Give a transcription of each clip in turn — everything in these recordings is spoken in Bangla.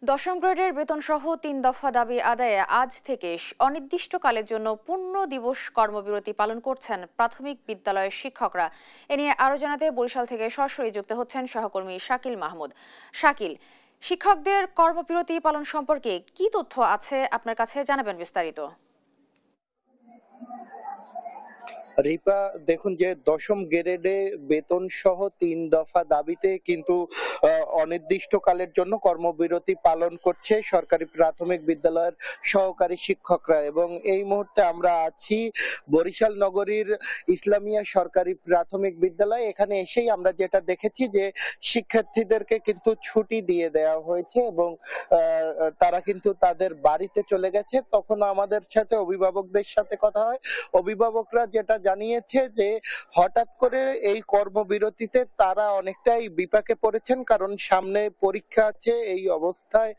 দশম গ্রেডের বেতনসহ ৩ দফা দাবি আদায়ে আজ থেকে অনির্দিষ্টকালের জন্য পূর্ণ দিবস কর্মবিরতি পালন করছেন প্রাথমিক বিদ্যালয়ের শিক্ষকরা। এ নিয়ে আরও জানাতে বরিশাল থেকে সরাসরি যুক্ত হচ্ছেন সহকর্মী শাকিল মাহমুদ। শাকিল, শিক্ষকদের কর্মবিরতি পালন সম্পর্কে কি তথ্য আছে আপনার কাছে, জানাবেন বিস্তারিত। রিপা, দেখুন যে দশম গ্রেডে বেতন সহ ৩ দফা দাবিতে কিন্তু অনির্দিষ্টকালের জন্য কর্মবিরতি পালন করছে সরকারি প্রাথমিক বিদ্যালয়ের সহকারী শিক্ষকরা। এবং এই মুহূর্তে আমরা আছি বরিশাল নগরীর ইসলামিয়া সরকারি প্রাথমিক বিদ্যালয়। এখানে এসেই আমরা যেটা দেখেছি যে শিক্ষার্থীদেরকে কিন্তু ছুটি দিয়ে দেওয়া হয়েছে এবং তারা কিন্তু তাদের বাড়িতে চলে গেছে। তখন আমাদের সাথে অভিভাবকদের সাথে কথা হয়, অভিভাবকরা যেটা জানিয়েছে যে হঠাৎ করে এই কর্মবিরতিতে তারা অনেকটাই বিপাকে পড়েছেন, কারণ সামনে পরীক্ষা আছে। এই অবস্থায়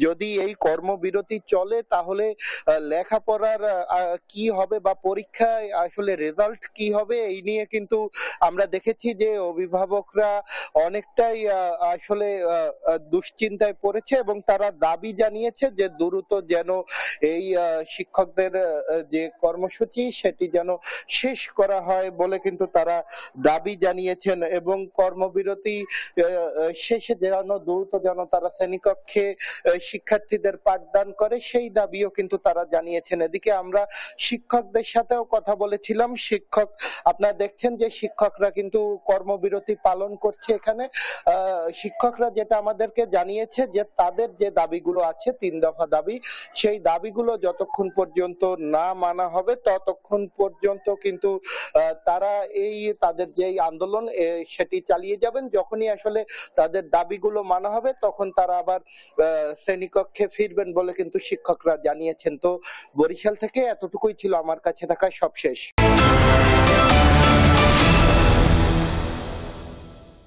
যদি এই কর্মবিরতি চলে তাহলে লেখাপড়ার কি হবে বা পরীক্ষায় আসলে রেজাল্ট কি হবে, এই নিয়ে কিন্তু আমরা দেখেছি যে অভিভাবকরা অনেকটাই আসলে দুশ্চিন্তায় পড়েছে এবং তারা দাবি জানিয়েছে যে দ্রুত যেন এই শিক্ষকদের যে কর্মসূচি সেটি যেন শেষ করা হয় বলে কিন্তু তারা দাবি জানিয়েছেন। এবং কর্মবিরতি শেষে দ্রুত যেন তারা শ্রেণীকক্ষে শিক্ষার্থীদের পাঠদান করে, সেই দাবিও কিন্তু তারা জানিয়েছেন। এদিকে আমরা শিক্ষকদের সাথেও কথা বলেছিলাম। আপনারা দেখছেন যে শিক্ষকরা কিন্তু কর্মবিরতি পালন করছে এখানে। শিক্ষকরা যেটা আমাদেরকে জানিয়েছে যে তাদের যে দাবিগুলো আছে ৩ দফা দাবি, সেই দাবিগুলো যতক্ষণ পর্যন্ত না মানা হবে ততক্ষণ পর্যন্ত কিন্তু তারা তাদের যে আন্দোলন সেটি চালিয়ে যাবেন। যখনই আসলে তাদের দাবিগুলো মানা হবে তখন তারা আবার শ্রেণীকক্ষে ফিরবেন বলে কিন্তু শিক্ষকরা জানিয়েছেন। তো বরিশাল থেকে এতটুকুই ছিল আমার কাছে থাকা সবশেষ।